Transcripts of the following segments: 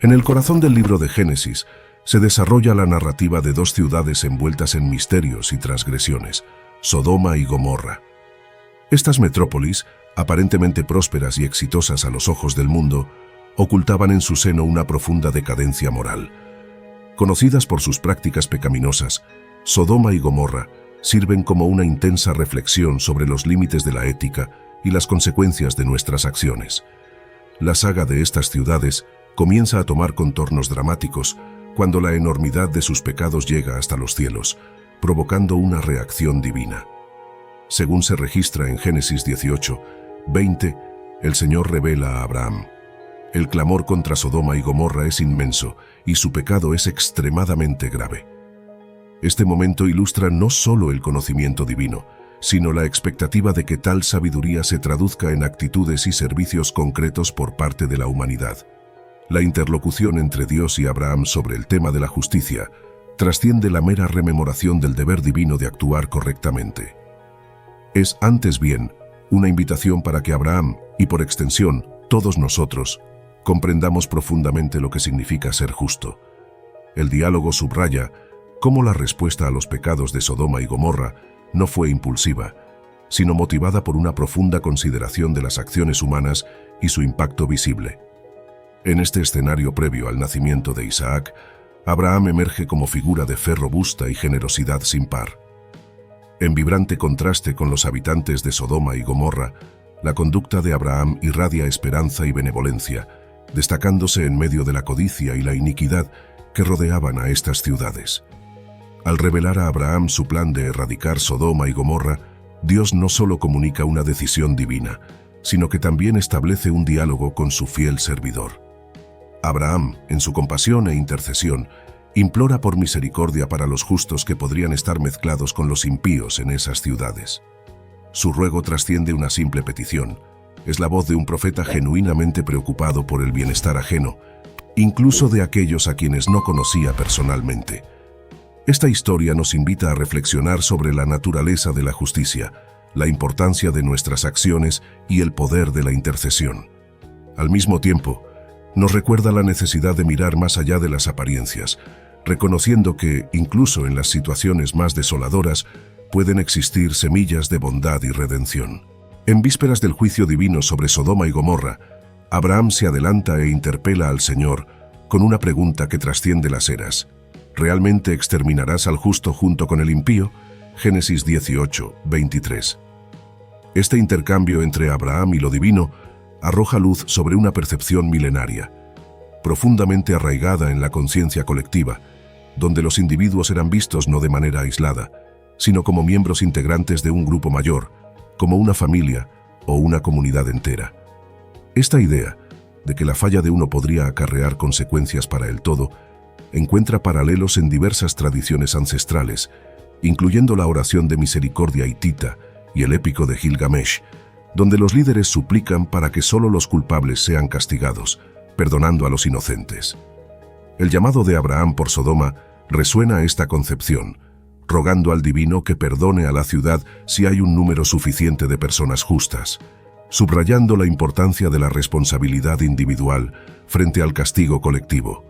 En el corazón del libro de Génesis se desarrolla la narrativa de dos ciudades envueltas en misterios y transgresiones, Sodoma y Gomorra. Estas metrópolis, aparentemente prósperas y exitosas a los ojos del mundo, ocultaban en su seno una profunda decadencia moral. Conocidas por sus prácticas pecaminosas, Sodoma y Gomorra sirven como una intensa reflexión sobre los límites de la ética y las consecuencias de nuestras acciones. La saga de estas ciudades comienza a tomar contornos dramáticos cuando la enormidad de sus pecados llega hasta los cielos, provocando una reacción divina. Según se registra en Génesis 18:20, el Señor revela a Abraham: el clamor contra Sodoma y Gomorra es inmenso y su pecado es extremadamente grave. Este momento ilustra no solo el conocimiento divino, sino la expectativa de que tal sabiduría se traduzca en actitudes y servicios concretos por parte de la humanidad. La interlocución entre Dios y Abraham sobre el tema de la justicia trasciende la mera rememoración del deber divino de actuar correctamente. Es, antes bien, una invitación para que Abraham, y por extensión, todos nosotros, comprendamos profundamente lo que significa ser justo. El diálogo subraya cómo la respuesta a los pecados de Sodoma y Gomorra no fue impulsiva, sino motivada por una profunda consideración de las acciones humanas y su impacto visible. En este escenario previo al nacimiento de Isaac, Abraham emerge como figura de fe robusta y generosidad sin par. En vibrante contraste con los habitantes de Sodoma y Gomorra, la conducta de Abraham irradia esperanza y benevolencia, destacándose en medio de la codicia y la iniquidad que rodeaban a estas ciudades. Al revelar a Abraham su plan de erradicar Sodoma y Gomorra, Dios no solo comunica una decisión divina, sino que también establece un diálogo con su fiel servidor. Abraham, en su compasión e intercesión, implora por misericordia para los justos que podrían estar mezclados con los impíos en esas ciudades. Su ruego trasciende una simple petición. Es la voz de un profeta genuinamente preocupado por el bienestar ajeno, incluso de aquellos a quienes no conocía personalmente. Esta historia nos invita a reflexionar sobre la naturaleza de la justicia, la importancia de nuestras acciones y el poder de la intercesión. Al mismo tiempo, nos recuerda la necesidad de mirar más allá de las apariencias, reconociendo que, incluso en las situaciones más desoladoras, pueden existir semillas de bondad y redención. En vísperas del juicio divino sobre Sodoma y Gomorra, Abraham se adelanta e interpela al Señor con una pregunta que trasciende las eras. ¿Realmente exterminarás al justo junto con el impío? Génesis 18:23. Este intercambio entre Abraham y lo divino arroja luz sobre una percepción milenaria, profundamente arraigada en la conciencia colectiva, donde los individuos eran vistos no de manera aislada, sino como miembros integrantes de un grupo mayor, como una familia o una comunidad entera. Esta idea de que la falla de uno podría acarrear consecuencias para el todo encuentra paralelos en diversas tradiciones ancestrales, incluyendo la oración de misericordia hitita y el épico de Gilgamesh, donde los líderes suplican para que solo los culpables sean castigados, perdonando a los inocentes. El llamado de Abraham por Sodoma resuena esta concepción, rogando al divino que perdone a la ciudad si hay un número suficiente de personas justas, subrayando la importancia de la responsabilidad individual frente al castigo colectivo.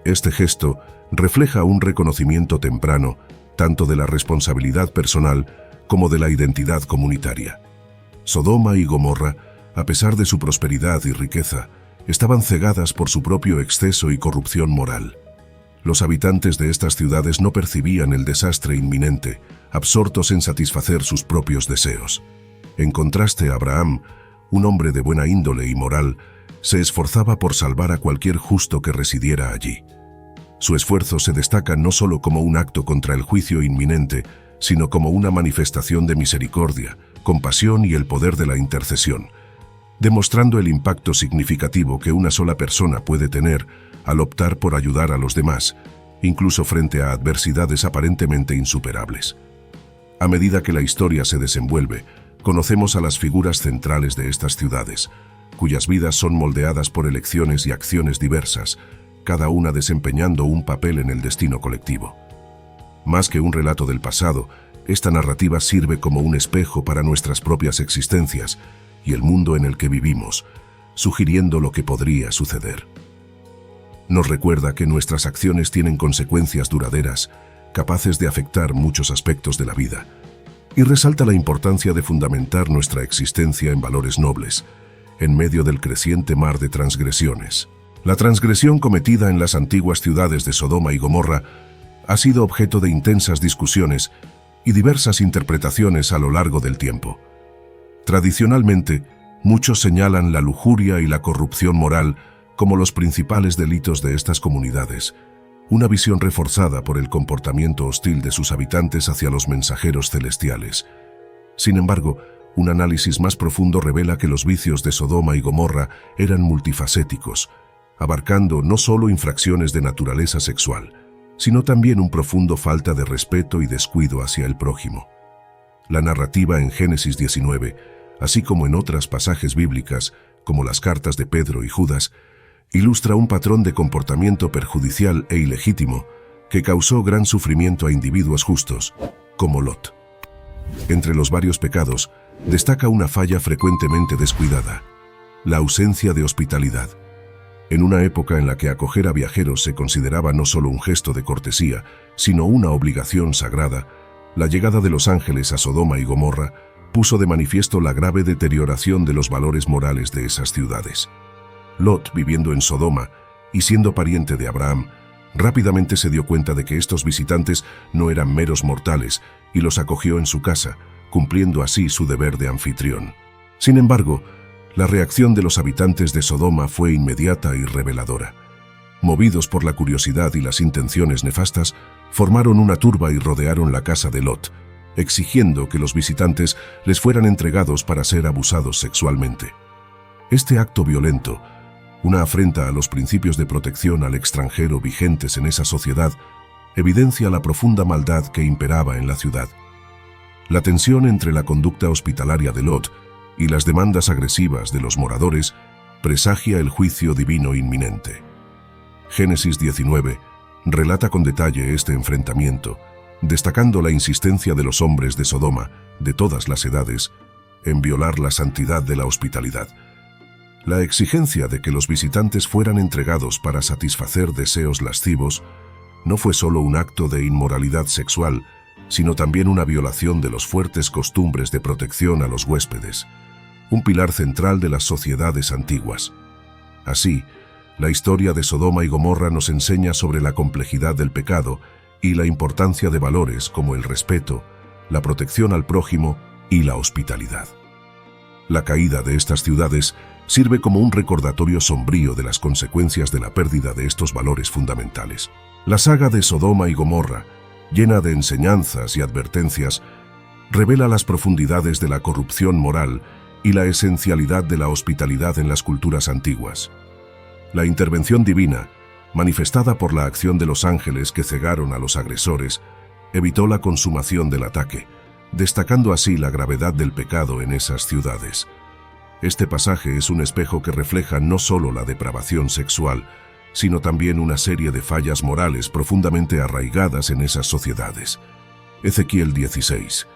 Este gesto refleja un reconocimiento temprano tanto de la responsabilidad personal como de la identidad comunitaria. Sodoma y Gomorra, a pesar de su prosperidad y riqueza, estaban cegadas por su propio exceso y corrupción moral. Los habitantes de estas ciudades no percibían el desastre inminente, absortos en satisfacer sus propios deseos. En contraste, Abraham, un hombre de buena índole y moral, se esforzaba por salvar a cualquier justo que residiera allí. Su esfuerzo se destaca no solo como un acto contra el juicio inminente, sino como una manifestación de misericordia, compasión y el poder de la intercesión, demostrando el impacto significativo que una sola persona puede tener al optar por ayudar a los demás, incluso frente a adversidades aparentemente insuperables. A medida que la historia se desenvuelve, conocemos a las figuras centrales de estas ciudades, cuyas vidas son moldeadas por elecciones y acciones diversas, cada una desempeñando un papel en el destino colectivo. Más que un relato del pasado, esta narrativa sirve como un espejo para nuestras propias existencias y el mundo en el que vivimos, sugiriendo lo que podría suceder. Nos recuerda que nuestras acciones tienen consecuencias duraderas, capaces de afectar muchos aspectos de la vida, y resalta la importancia de fundamentar nuestra existencia en valores nobles, en medio del creciente mar de transgresiones. La transgresión cometida en las antiguas ciudades de Sodoma y Gomorra ha sido objeto de intensas discusiones y diversas interpretaciones a lo largo del tiempo. Tradicionalmente, muchos señalan la lujuria y la corrupción moral como los principales delitos de estas comunidades, una visión reforzada por el comportamiento hostil de sus habitantes hacia los mensajeros celestiales. Sin embargo, un análisis más profundo revela que los vicios de Sodoma y Gomorra eran multifacéticos, abarcando no solo infracciones de naturaleza sexual, sino también un profundo falta de respeto y descuido hacia el prójimo. La narrativa en Génesis 19, así como en otras pasajes bíblicas, como las cartas de Pedro y Judas, ilustra un patrón de comportamiento perjudicial e ilegítimo que causó gran sufrimiento a individuos justos, como Lot. Entre los varios pecados, destaca una falla frecuentemente descuidada: la ausencia de hospitalidad. En una época en la que acoger a viajeros se consideraba no solo un gesto de cortesía, sino una obligación sagrada, la llegada de los ángeles a Sodoma y Gomorra puso de manifiesto la grave deterioración de los valores morales de esas ciudades. Lot, viviendo en Sodoma y siendo pariente de Abraham, rápidamente se dio cuenta de que estos visitantes no eran meros mortales y los acogió en su casa, cumpliendo así su deber de anfitrión. Sin embargo, la reacción de los habitantes de Sodoma fue inmediata y reveladora. Movidos por la curiosidad y las intenciones nefastas, formaron una turba y rodearon la casa de Lot, exigiendo que los visitantes les fueran entregados para ser abusados sexualmente. Este acto violento, una afrenta a los principios de protección al extranjero vigentes en esa sociedad, evidencia la profunda maldad que imperaba en la ciudad. La tensión entre la conducta hospitalaria de Lot y las demandas agresivas de los moradores presagia el juicio divino inminente. Génesis 19 relata con detalle este enfrentamiento, destacando la insistencia de los hombres de Sodoma, de todas las edades, en violar la santidad de la hospitalidad. La exigencia de que los visitantes fueran entregados para satisfacer deseos lascivos no fue solo un acto de inmoralidad sexual, sino también una violación de los fuertes costumbres de protección a los huéspedes, un pilar central de las sociedades antiguas. Así, la historia de Sodoma y Gomorra nos enseña sobre la complejidad del pecado y la importancia de valores como el respeto, la protección al prójimo y la hospitalidad. La caída de estas ciudades sirve como un recordatorio sombrío de las consecuencias de la pérdida de estos valores fundamentales. La saga de Sodoma y Gomorra, llena de enseñanzas y advertencias, revela las profundidades de la corrupción moral y la esencialidad de la hospitalidad en las culturas antiguas. La intervención divina, manifestada por la acción de los ángeles que cegaron a los agresores, evitó la consumación del ataque, destacando así la gravedad del pecado en esas ciudades. Este pasaje es un espejo que refleja no solo la depravación sexual, sino también una serie de fallas morales profundamente arraigadas en esas sociedades. Ezequiel 16,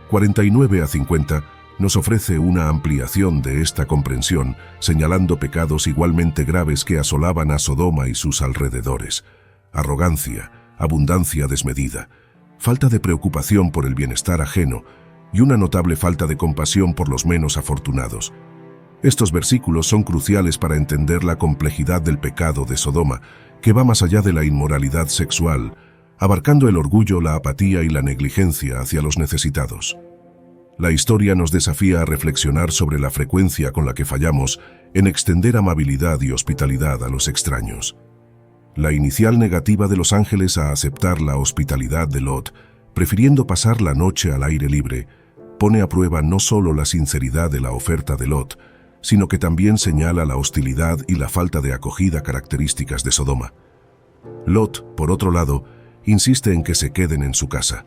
49 a 50, nos ofrece una ampliación de esta comprensión, señalando pecados igualmente graves que asolaban a Sodoma y sus alrededores: arrogancia, abundancia desmedida, falta de preocupación por el bienestar ajeno y una notable falta de compasión por los menos afortunados. Estos versículos son cruciales para entender la complejidad del pecado de Sodoma, que va más allá de la inmoralidad sexual, abarcando el orgullo, la apatía y la negligencia hacia los necesitados. La historia nos desafía a reflexionar sobre la frecuencia con la que fallamos en extender amabilidad y hospitalidad a los extraños. La inicial negativa de los ángeles a aceptar la hospitalidad de Lot, prefiriendo pasar la noche al aire libre, pone a prueba no solo la sinceridad de la oferta de Lot, sino que también señala la hostilidad y la falta de acogida características de Sodoma. Lot, por otro lado, insiste en que se queden en su casa,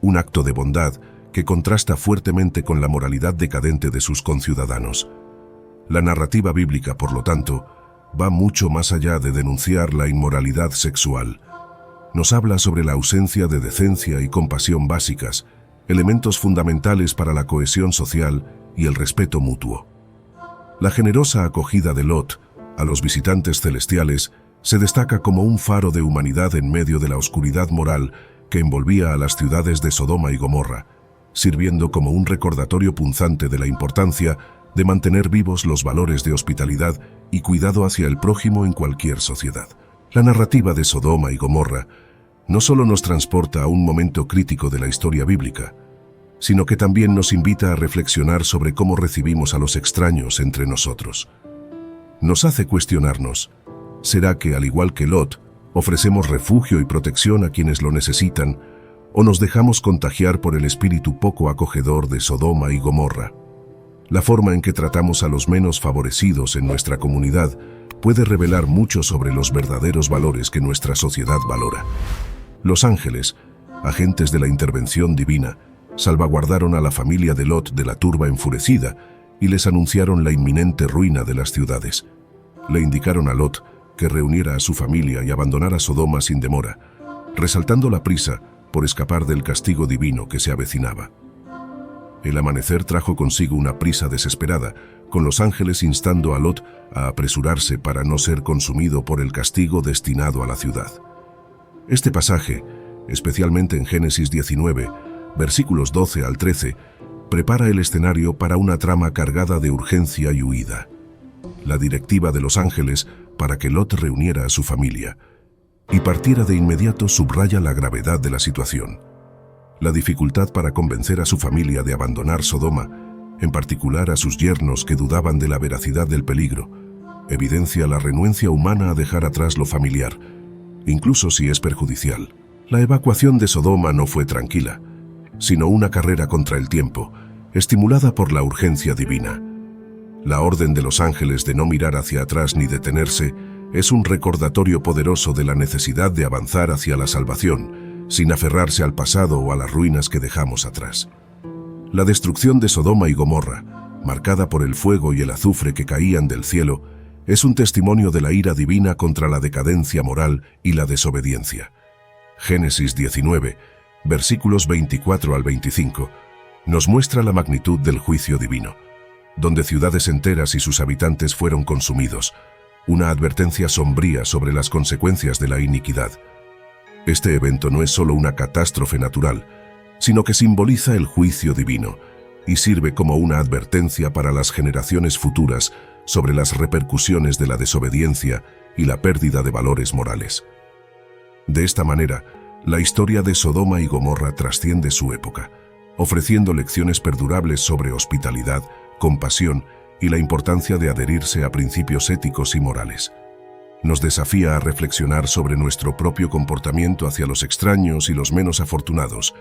un acto de bondad que contrasta fuertemente con la moralidad decadente de sus conciudadanos. La narrativa bíblica, por lo tanto, va mucho más allá de denunciar la inmoralidad sexual. Nos habla sobre la ausencia de decencia y compasión básicas, elementos fundamentales para la cohesión social y el respeto mutuo. La generosa acogida de Lot a los visitantes celestiales se destaca como un faro de humanidad en medio de la oscuridad moral que envolvía a las ciudades de Sodoma y Gomorra, sirviendo como un recordatorio punzante de la importancia de mantener vivos los valores de hospitalidad y cuidado hacia el prójimo en cualquier sociedad. La narrativa de Sodoma y Gomorra no solo nos transporta a un momento crítico de la historia bíblica, sino que también nos invita a reflexionar sobre cómo recibimos a los extraños entre nosotros. Nos hace cuestionarnos, ¿será que, al igual que Lot, ofrecemos refugio y protección a quienes lo necesitan, o nos dejamos contagiar por el espíritu poco acogedor de Sodoma y Gomorra? La forma en que tratamos a los menos favorecidos en nuestra comunidad puede revelar mucho sobre los verdaderos valores que nuestra sociedad valora. Los ángeles, agentes de la intervención divina, salvaguardaron a la familia de Lot de la turba enfurecida y les anunciaron la inminente ruina de las ciudades. Le indicaron a Lot que reuniera a su familia y abandonara Sodoma sin demora, resaltando la prisa por escapar del castigo divino que se avecinaba. El amanecer trajo consigo una prisa desesperada, con los ángeles instando a Lot a apresurarse para no ser consumido por el castigo destinado a la ciudad. Este pasaje, especialmente en Génesis 19, versículos 12 al 13, prepara el escenario para una trama cargada de urgencia y huida. La directiva de los ángeles para que Lot reuniera a su familia y partiera de inmediato subraya la gravedad de la situación. La dificultad para convencer a su familia de abandonar Sodoma, en particular a sus yernos que dudaban de la veracidad del peligro, evidencia la renuencia humana a dejar atrás lo familiar, incluso si es perjudicial. La evacuación de Sodoma no fue tranquila, sino una carrera contra el tiempo, estimulada por la urgencia divina. La orden de los ángeles de no mirar hacia atrás ni detenerse es un recordatorio poderoso de la necesidad de avanzar hacia la salvación, sin aferrarse al pasado o a las ruinas que dejamos atrás. La destrucción de Sodoma y Gomorra, marcada por el fuego y el azufre que caían del cielo, es un testimonio de la ira divina contra la decadencia moral y la desobediencia. Génesis 19, versículos 24 al 25, nos muestra la magnitud del juicio divino, donde ciudades enteras y sus habitantes fueron consumidos, una advertencia sombría sobre las consecuencias de la iniquidad. Este evento no es solo una catástrofe natural, sino que simboliza el juicio divino y sirve como una advertencia para las generaciones futuras sobre las repercusiones de la desobediencia y la pérdida de valores morales. De esta manera, la historia de Sodoma y Gomorra trasciende su época, ofreciendo lecciones perdurables sobre hospitalidad, compasión y la importancia de adherirse a principios éticos y morales. Nos desafía a reflexionar sobre nuestro propio comportamiento hacia los extraños y los menos afortunados,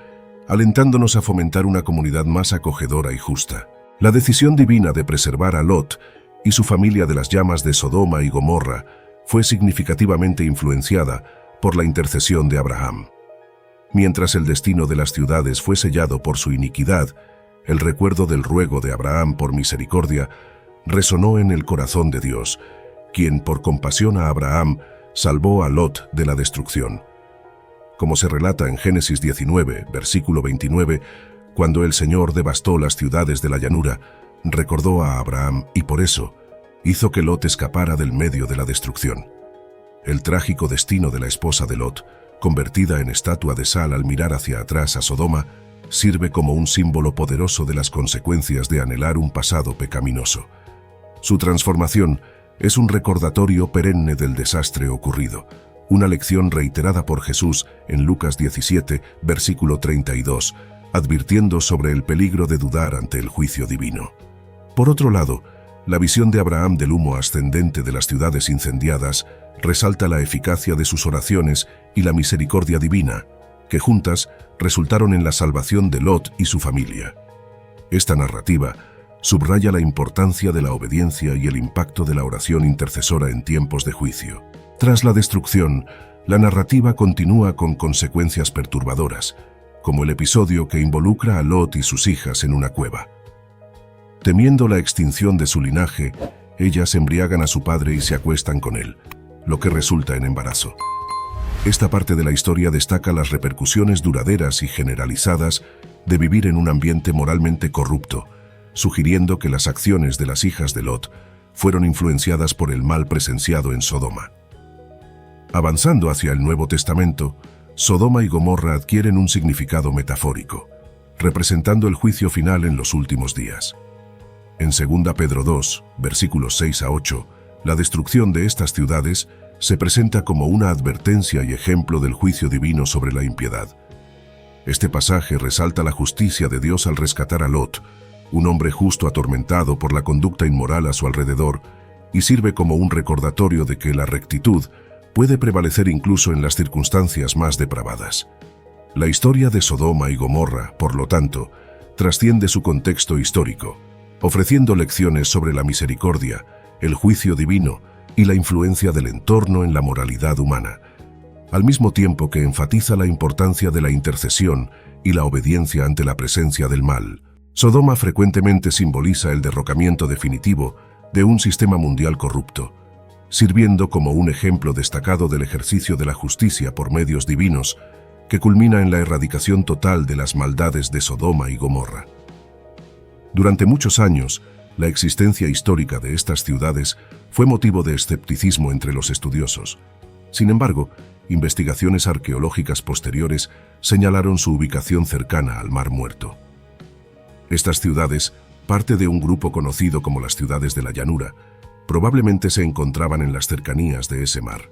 alentándonos a fomentar una comunidad más acogedora y justa. La decisión divina de preservar a Lot y su familia de las llamas de Sodoma y Gomorra fue significativamente influenciada por la intercesión de Abraham. Mientras el destino de las ciudades fue sellado por su iniquidad, el recuerdo del ruego de Abraham por misericordia resonó en el corazón de Dios, quien por compasión a Abraham salvó a Lot de la destrucción. Como se relata en Génesis 19, versículo 29, cuando el Señor devastó las ciudades de la llanura, recordó a Abraham y por eso hizo que Lot escapara del medio de la destrucción. El trágico destino de la esposa de Lot, convertida en estatua de sal al mirar hacia atrás a Sodoma, sirve como un símbolo poderoso de las consecuencias de anhelar un pasado pecaminoso. Su transformación es un recordatorio perenne del desastre ocurrido, una lección reiterada por Jesús en Lucas 17, versículo 32, advirtiendo sobre el peligro de dudar ante el juicio divino. Por otro lado, la visión de Abraham del humo ascendente de las ciudades incendiadas resalta la eficacia de sus oraciones y la misericordia divina, que juntas resultaron en la salvación de Lot y su familia. Esta narrativa subraya la importancia de la obediencia y el impacto de la oración intercesora en tiempos de juicio. Tras la destrucción, la narrativa continúa con consecuencias perturbadoras, como el episodio que involucra a Lot y sus hijas en una cueva. Temiendo la extinción de su linaje, ellas embriagan a su padre y se acuestan con él, lo que resulta en embarazo. Esta parte de la historia destaca las repercusiones duraderas y generalizadas de vivir en un ambiente moralmente corrupto, sugiriendo que las acciones de las hijas de Lot fueron influenciadas por el mal presenciado en Sodoma. Avanzando hacia el Nuevo Testamento, Sodoma y Gomorra adquieren un significado metafórico, representando el juicio final en los últimos días. En 2 Pedro 2, versículos 6 a 8, la destrucción de estas ciudades se presenta como una advertencia y ejemplo del juicio divino sobre la impiedad. Este pasaje resalta la justicia de Dios al rescatar a Lot, un hombre justo atormentado por la conducta inmoral a su alrededor, y sirve como un recordatorio de que la rectitud puede prevalecer incluso en las circunstancias más depravadas. La historia de Sodoma y Gomorra, por lo tanto, trasciende su contexto histórico, ofreciendo lecciones sobre la misericordia, el juicio divino y la influencia del entorno en la moralidad humana, al mismo tiempo que enfatiza la importancia de la intercesión y la obediencia ante la presencia del mal. Sodoma frecuentemente simboliza el derrocamiento definitivo de un sistema mundial corrupto, sirviendo como un ejemplo destacado del ejercicio de la justicia por medios divinos, que culmina en la erradicación total de las maldades de Sodoma y Gomorra. Durante muchos años, la existencia histórica de estas ciudades fue motivo de escepticismo entre los estudiosos. Sin embargo, investigaciones arqueológicas posteriores señalaron su ubicación cercana al Mar Muerto. Estas ciudades, parte de un grupo conocido como las ciudades de la llanura, probablemente se encontraban en las cercanías de ese mar.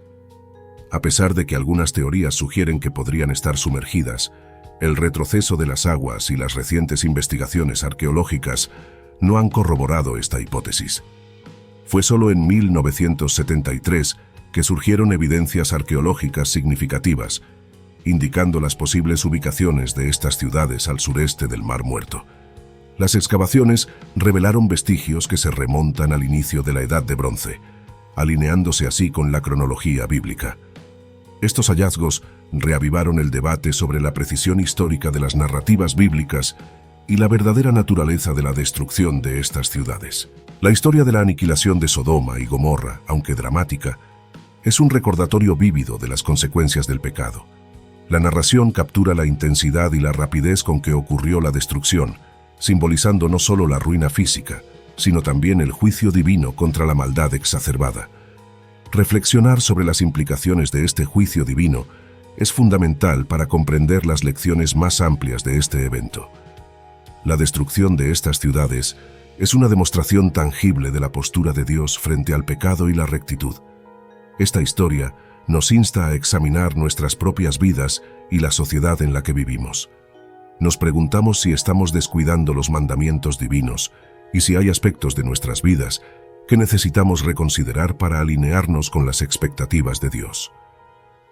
A pesar de que algunas teorías sugieren que podrían estar sumergidas, el retroceso de las aguas y las recientes investigaciones arqueológicas no han corroborado esta hipótesis. Fue solo en 1973 que surgieron evidencias arqueológicas significativas, indicando las posibles ubicaciones de estas ciudades al sureste del Mar Muerto. Las excavaciones revelaron vestigios que se remontan al inicio de la Edad de Bronce, alineándose así con la cronología bíblica. Estos hallazgos reavivaron el debate sobre la precisión histórica de las narrativas bíblicas y la verdadera naturaleza de la destrucción de estas ciudades. La historia de la aniquilación de Sodoma y Gomorra, aunque dramática, es un recordatorio vívido de las consecuencias del pecado. La narración captura la intensidad y la rapidez con que ocurrió la destrucción, simbolizando no solo la ruina física, sino también el juicio divino contra la maldad exacerbada. Reflexionar sobre las implicaciones de este juicio divino es fundamental para comprender las lecciones más amplias de este evento. La destrucción de estas ciudades es una demostración tangible de la postura de Dios frente al pecado y la rectitud. Esta historia nos insta a examinar nuestras propias vidas y la sociedad en la que vivimos. Nos preguntamos si estamos descuidando los mandamientos divinos y si hay aspectos de nuestras vidas que necesitamos reconsiderar para alinearnos con las expectativas de Dios.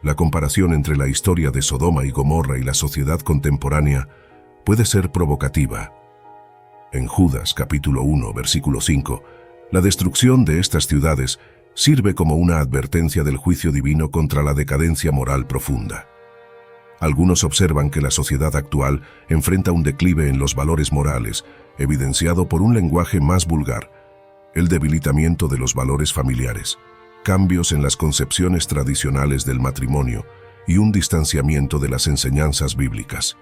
La comparación entre la historia de Sodoma y Gomorra y la sociedad contemporánea puede ser provocativa. En Judas capítulo 1, versículo 5, la destrucción de estas ciudades sirve como una advertencia del juicio divino contra la decadencia moral profunda. Algunos observan que la sociedad actual enfrenta un declive en los valores morales, evidenciado por un lenguaje más vulgar, el debilitamiento de los valores familiares, cambios en las concepciones tradicionales del matrimonio y un distanciamiento de las enseñanzas bíblicas.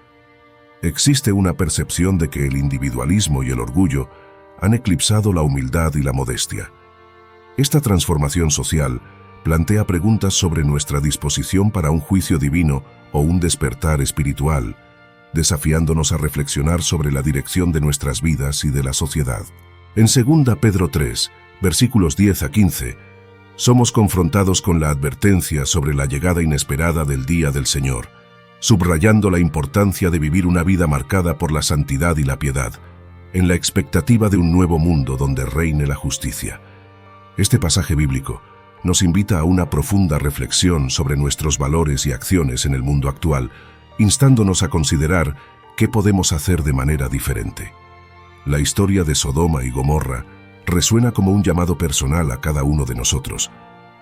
Existe una percepción de que el individualismo y el orgullo han eclipsado la humildad y la modestia. Esta transformación social plantea preguntas sobre nuestra disposición para un juicio divino o un despertar espiritual, desafiándonos a reflexionar sobre la dirección de nuestras vidas y de la sociedad. En 2 Pedro 3, versículos 10 a 15, somos confrontados con la advertencia sobre la llegada inesperada del día del Señor, subrayando la importancia de vivir una vida marcada por la santidad y la piedad, en la expectativa de un nuevo mundo donde reine la justicia. Este pasaje bíblico nos invita a una profunda reflexión sobre nuestros valores y acciones en el mundo actual, instándonos a considerar qué podemos hacer de manera diferente. La historia de Sodoma y Gomorra resuena como un llamado personal a cada uno de nosotros,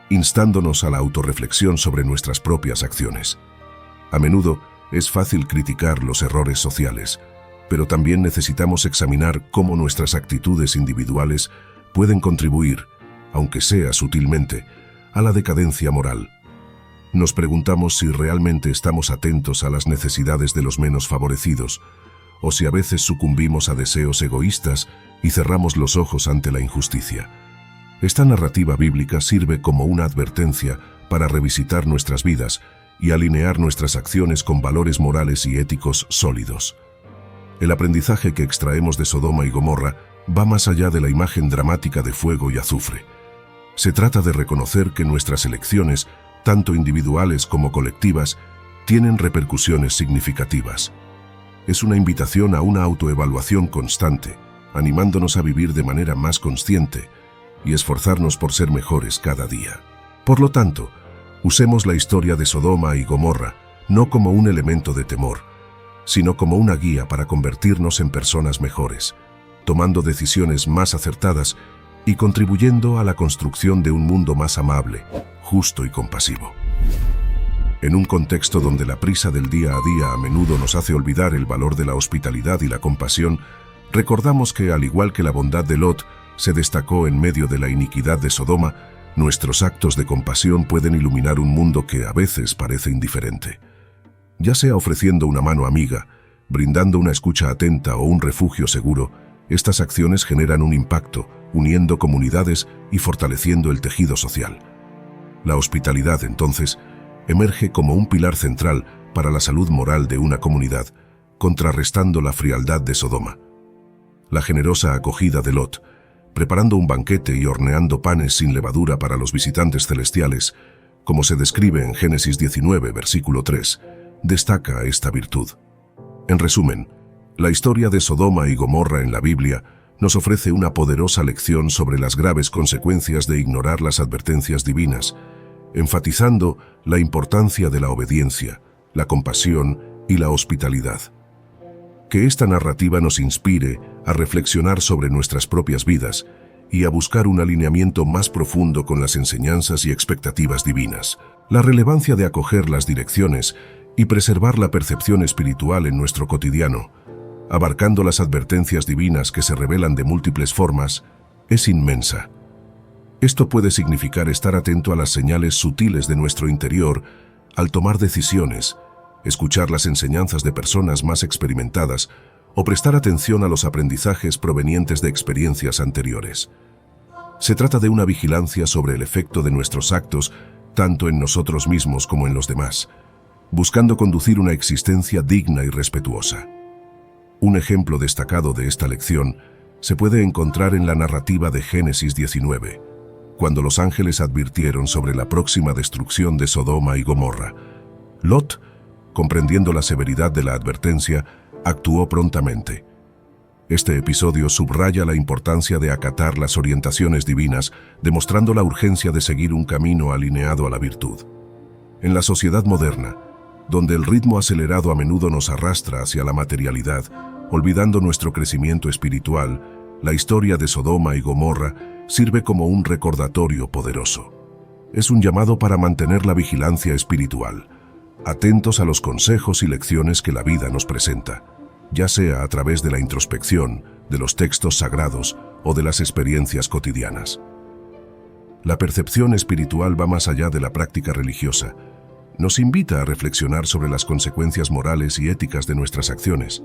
instándonos a la autorreflexión sobre nuestras propias acciones. A menudo es fácil criticar los errores sociales, pero también necesitamos examinar cómo nuestras actitudes individuales pueden contribuir, aunque sea sutilmente, a la decadencia moral. Nos preguntamos si realmente estamos atentos a las necesidades de los menos favorecidos, o si a veces sucumbimos a deseos egoístas y cerramos los ojos ante la injusticia. Esta narrativa bíblica sirve como una advertencia para revisitar nuestras vidas y alinear nuestras acciones con valores morales y éticos sólidos. El aprendizaje que extraemos de Sodoma y Gomorra va más allá de la imagen dramática de fuego y azufre. Se trata de reconocer que nuestras elecciones, tanto individuales como colectivas, tienen repercusiones significativas. Es una invitación a una autoevaluación constante, animándonos a vivir de manera más consciente y esforzarnos por ser mejores cada día. Por lo tanto, usemos la historia de Sodoma y Gomorra no como un elemento de temor, sino como una guía para convertirnos en personas mejores, tomando decisiones más acertadas y contribuyendo a la construcción de un mundo más amable, justo y compasivo. En un contexto donde la prisa del día a día a menudo nos hace olvidar el valor de la hospitalidad y la compasión, recordamos que, al igual que la bondad de Lot se destacó en medio de la iniquidad de Sodoma, nuestros actos de compasión pueden iluminar un mundo que a veces parece indiferente. Ya sea ofreciendo una mano amiga, brindando una escucha atenta o un refugio seguro, estas acciones generan un impacto, uniendo comunidades y fortaleciendo el tejido social. La hospitalidad, entonces, emerge como un pilar central para la salud moral de una comunidad, contrarrestando la frialdad de Sodoma. La generosa acogida de Lot, preparando un banquete y horneando panes sin levadura para los visitantes celestiales, como se describe en Génesis 19, versículo 3, destaca esta virtud. En resumen, la historia de Sodoma y Gomorra en la Biblia nos ofrece una poderosa lección sobre las graves consecuencias de ignorar las advertencias divinas, enfatizando la importancia de la obediencia, la compasión y la hospitalidad. Que esta narrativa nos inspire a reflexionar sobre nuestras propias vidas y a buscar un alineamiento más profundo con las enseñanzas y expectativas divinas. La relevancia de acoger las direcciones y preservar la percepción espiritual en nuestro cotidiano, abarcando las advertencias divinas que se revelan de múltiples formas, es inmensa. Esto puede significar estar atento a las señales sutiles de nuestro interior al tomar decisiones, escuchar las enseñanzas de personas más experimentadas o prestar atención a los aprendizajes provenientes de experiencias anteriores. Se trata de una vigilancia sobre el efecto de nuestros actos, tanto en nosotros mismos como en los demás, buscando conducir una existencia digna y respetuosa. Un ejemplo destacado de esta lección se puede encontrar en la narrativa de Génesis 19, cuando los ángeles advirtieron sobre la próxima destrucción de Sodoma y Gomorra. Lot, comprendiendo la severidad de la advertencia, actuó prontamente. Este episodio subraya la importancia de acatar las orientaciones divinas, demostrando la urgencia de seguir un camino alineado a la virtud. En la sociedad moderna, donde el ritmo acelerado a menudo nos arrastra hacia la materialidad, olvidando nuestro crecimiento espiritual, la historia de Sodoma y Gomorra sirve como un recordatorio poderoso. Es un llamado para mantener la vigilancia espiritual, atentos a los consejos y lecciones que la vida nos presenta, ya sea a través de la introspección, de los textos sagrados o de las experiencias cotidianas. La percepción espiritual va más allá de la práctica religiosa. Nos invita a reflexionar sobre las consecuencias morales y éticas de nuestras acciones.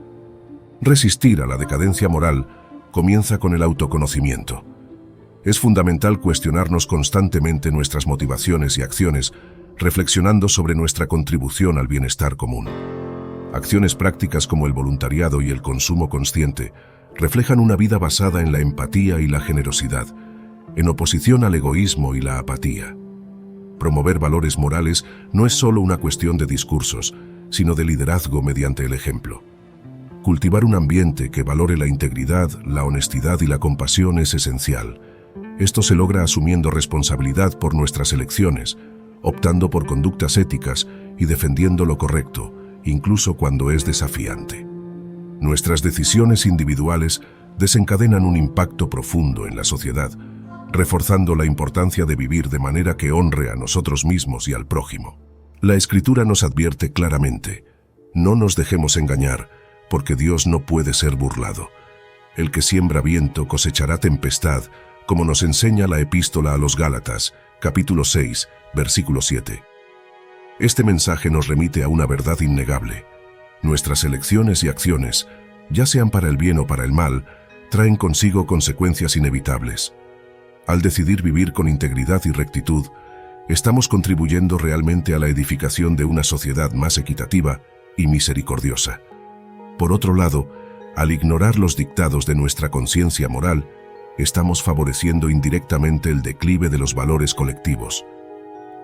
Resistir a la decadencia moral comienza con el autoconocimiento. Es fundamental cuestionarnos constantemente nuestras motivaciones y acciones, reflexionando sobre nuestra contribución al bienestar común. Acciones prácticas como el voluntariado y el consumo consciente reflejan una vida basada en la empatía y la generosidad, en oposición al egoísmo y la apatía. Promover valores morales no es solo una cuestión de discursos, sino de liderazgo mediante el ejemplo. Cultivar un ambiente que valore la integridad, la honestidad y la compasión es esencial. Esto se logra asumiendo responsabilidad por nuestras elecciones, optando por conductas éticas y defendiendo lo correcto, incluso cuando es desafiante. Nuestras decisiones individuales desencadenan un impacto profundo en la sociedad, reforzando la importancia de vivir de manera que honre a nosotros mismos y al prójimo. La Escritura nos advierte claramente: no nos dejemos engañar, porque Dios no puede ser burlado. El que siembra viento cosechará tempestad, como nos enseña la Epístola a los Gálatas, capítulo 6, versículo 7. Este mensaje nos remite a una verdad innegable. Nuestras elecciones y acciones, ya sean para el bien o para el mal, traen consigo consecuencias inevitables. Al decidir vivir con integridad y rectitud, estamos contribuyendo realmente a la edificación de una sociedad más equitativa y misericordiosa. Por otro lado, al ignorar los dictados de nuestra conciencia moral, estamos favoreciendo indirectamente el declive de los valores colectivos.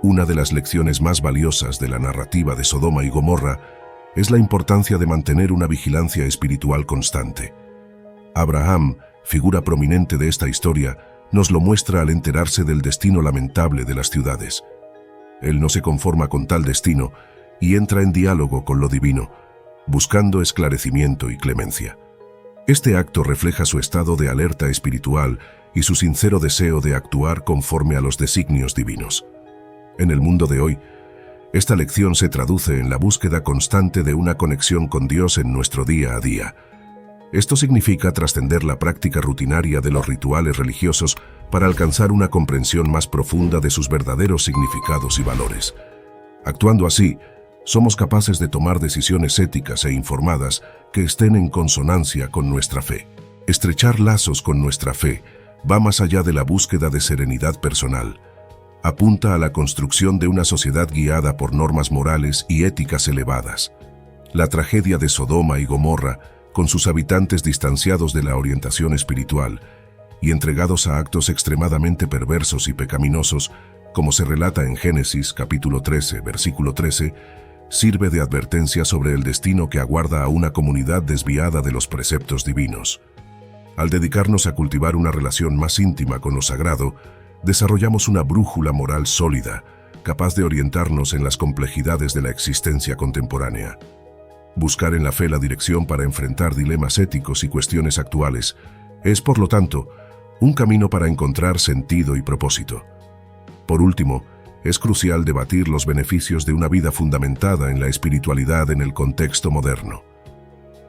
Una de las lecciones más valiosas de la narrativa de Sodoma y Gomorra es la importancia de mantener una vigilancia espiritual constante. Abraham, figura prominente de esta historia, nos lo muestra al enterarse del destino lamentable de las ciudades. Él no se conforma con tal destino y entra en diálogo con lo divino, buscando esclarecimiento y clemencia. Este acto refleja su estado de alerta espiritual y su sincero deseo de actuar conforme a los designios divinos. En el mundo de hoy, esta lección se traduce en la búsqueda constante de una conexión con Dios en nuestro día a día. Esto significa trascender la práctica rutinaria de los rituales religiosos para alcanzar una comprensión más profunda de sus verdaderos significados y valores. Actuando así, somos capaces de tomar decisiones éticas e informadas que estén en consonancia con nuestra fe. Estrechar lazos con nuestra fe va más allá de la búsqueda de serenidad personal. Apunta a la construcción de una sociedad guiada por normas morales y éticas elevadas. La tragedia de Sodoma y Gomorra, con sus habitantes distanciados de la orientación espiritual y entregados a actos extremadamente perversos y pecaminosos, como se relata en Génesis capítulo 13, versículo 13, sirve de advertencia sobre el destino que aguarda a una comunidad desviada de los preceptos divinos. Al dedicarnos a cultivar una relación más íntima con lo sagrado, desarrollamos una brújula moral sólida, capaz de orientarnos en las complejidades de la existencia contemporánea. Buscar en la fe la dirección para enfrentar dilemas éticos y cuestiones actuales es, por lo tanto, un camino para encontrar sentido y propósito. Por último, es crucial debatir los beneficios de una vida fundamentada en la espiritualidad en el contexto moderno.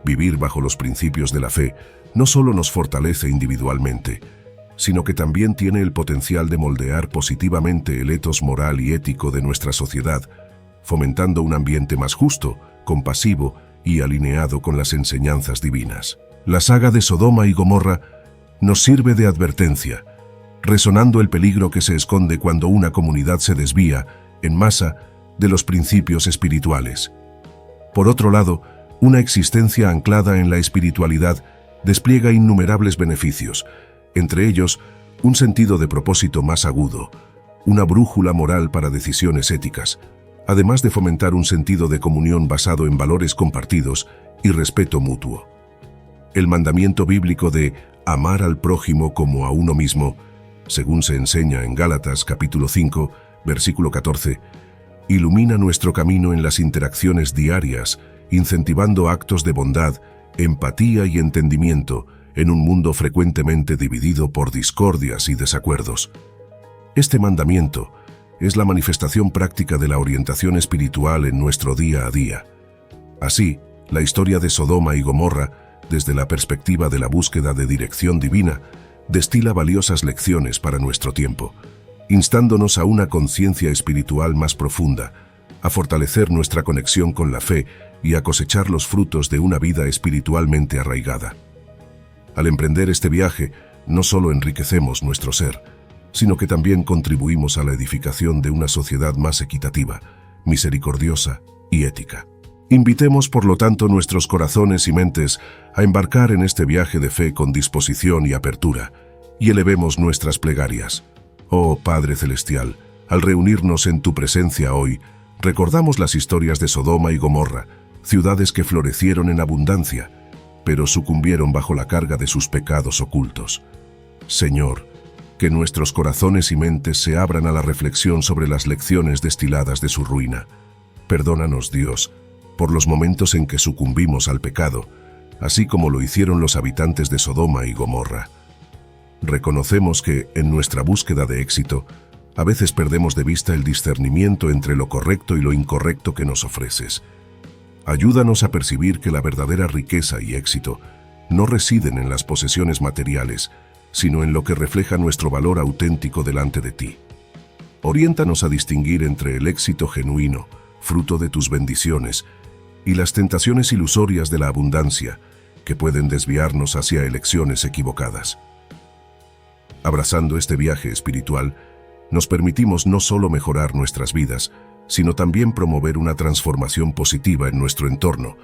Vivir bajo los principios de la fe no solo nos fortalece individualmente, sino que también tiene el potencial de moldear positivamente el etos moral y ético de nuestra sociedad, fomentando un ambiente más justo, compasivo y alineado con las enseñanzas divinas. La saga de Sodoma y Gomorra nos sirve de advertencia, resonando el peligro que se esconde cuando una comunidad se desvía, en masa, de los principios espirituales. Por otro lado, una existencia anclada en la espiritualidad despliega innumerables beneficios, entre ellos, un sentido de propósito más agudo, una brújula moral para decisiones éticas, además de fomentar un sentido de comunión basado en valores compartidos y respeto mutuo. El mandamiento bíblico de amar al prójimo como a uno mismo, según se enseña en Gálatas capítulo 5, versículo 14, ilumina nuestro camino en las interacciones diarias, incentivando actos de bondad, empatía y entendimiento en un mundo frecuentemente dividido por discordias y desacuerdos. Este mandamiento es la manifestación práctica de la orientación espiritual en nuestro día a día. Así, la historia de Sodoma y Gomorra, desde la perspectiva de la búsqueda de dirección divina, destila valiosas lecciones para nuestro tiempo, instándonos a una conciencia espiritual más profunda, a fortalecer nuestra conexión con la fe y a cosechar los frutos de una vida espiritualmente arraigada. Al emprender este viaje, no solo enriquecemos nuestro ser, sino que también contribuimos a la edificación de una sociedad más equitativa, misericordiosa y ética. Invitemos, por lo tanto, nuestros corazones y mentes a embarcar en este viaje de fe con disposición y apertura, y elevemos nuestras plegarias. Oh Padre Celestial, al reunirnos en tu presencia hoy, recordamos las historias de Sodoma y Gomorra, ciudades que florecieron en abundancia, pero sucumbieron bajo la carga de sus pecados ocultos. Señor, que nuestros corazones y mentes se abran a la reflexión sobre las lecciones destiladas de su ruina. Perdónanos, Dios, por los momentos en que sucumbimos al pecado, así como lo hicieron los habitantes de Sodoma y Gomorra. Reconocemos que, en nuestra búsqueda de éxito, a veces perdemos de vista el discernimiento entre lo correcto y lo incorrecto que nos ofreces. Ayúdanos a percibir que la verdadera riqueza y éxito no residen en las posesiones materiales, sino en lo que refleja nuestro valor auténtico delante de ti. Oriéntanos a distinguir entre el éxito genuino, fruto de tus bendiciones, y las tentaciones ilusorias de la abundancia, que pueden desviarnos hacia elecciones equivocadas. Abrazando este viaje espiritual, nos permitimos no solo mejorar nuestras vidas, sino también promover una transformación positiva en nuestro entorno,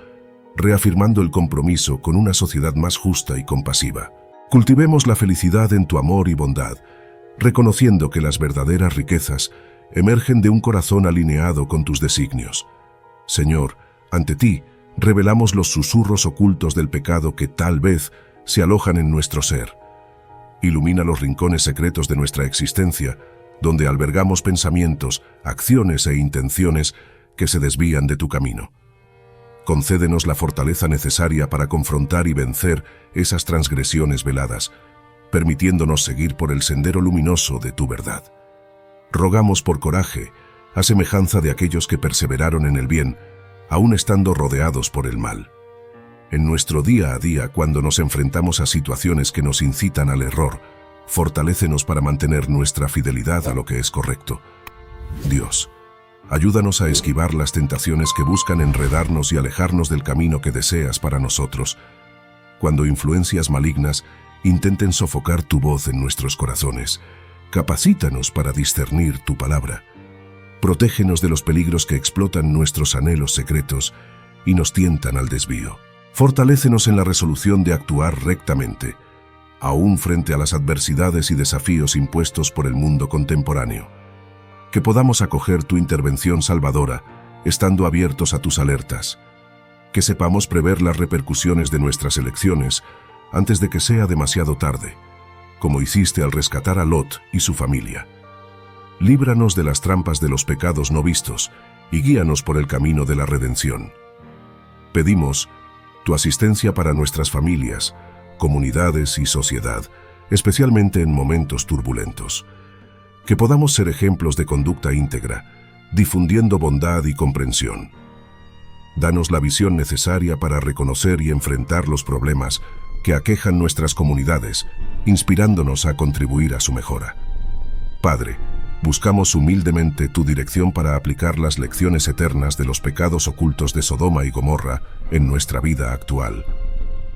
reafirmando el compromiso con una sociedad más justa y compasiva. Cultivemos la felicidad en tu amor y bondad, reconociendo que las verdaderas riquezas emergen de un corazón alineado con tus designios. Señor, ante ti, revelamos los susurros ocultos del pecado que tal vez se alojan en nuestro ser. Ilumina los rincones secretos de nuestra existencia, donde albergamos pensamientos, acciones e intenciones que se desvían de tu camino. Concédenos la fortaleza necesaria para confrontar y vencer esas transgresiones veladas, permitiéndonos seguir por el sendero luminoso de tu verdad. Rogamos por coraje, a semejanza de aquellos que perseveraron en el bien, aún estando rodeados por el mal. En nuestro día a día, cuando nos enfrentamos a situaciones que nos incitan al error, fortalécenos para mantener nuestra fidelidad a lo que es correcto. Dios, ayúdanos a esquivar las tentaciones que buscan enredarnos y alejarnos del camino que deseas para nosotros, cuando influencias malignas intenten sofocar tu voz en nuestros corazones. Capacítanos para discernir tu palabra. Protégenos de los peligros que explotan nuestros anhelos secretos y nos tientan al desvío. Fortalécenos en la resolución de actuar rectamente, aún frente a las adversidades y desafíos impuestos por el mundo contemporáneo. Que podamos acoger tu intervención salvadora, estando abiertos a tus alertas. Que sepamos prever las repercusiones de nuestras elecciones antes de que sea demasiado tarde, como hiciste al rescatar a Lot y su familia. Líbranos de las trampas de los pecados no vistos y guíanos por el camino de la redención. Pedimos tu asistencia para nuestras familias, comunidades y sociedad, especialmente en momentos turbulentos. Que podamos ser ejemplos de conducta íntegra, difundiendo bondad y comprensión. Danos la visión necesaria para reconocer y enfrentar los problemas que aquejan nuestras comunidades, inspirándonos a contribuir a su mejora. Padre, buscamos humildemente tu dirección para aplicar las lecciones eternas de los pecados ocultos de Sodoma y Gomorra en nuestra vida actual.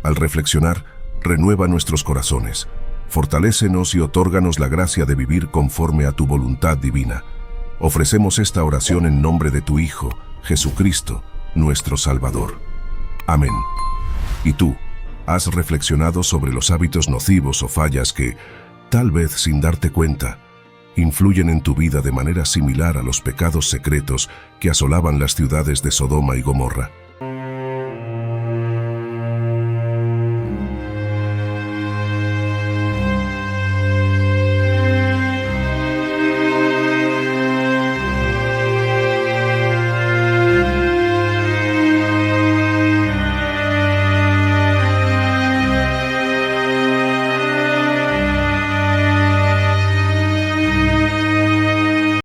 Al reflexionar, renueva nuestros corazones, fortalécenos y otórganos la gracia de vivir conforme a tu voluntad divina. Ofrecemos esta oración en nombre de tu Hijo, Jesucristo, nuestro Salvador. Amén. ¿Y tú, has reflexionado sobre los hábitos nocivos o fallas que, tal vez sin darte cuenta, influyen en tu vida de manera similar a los pecados secretos que asolaban las ciudades de Sodoma y Gomorra?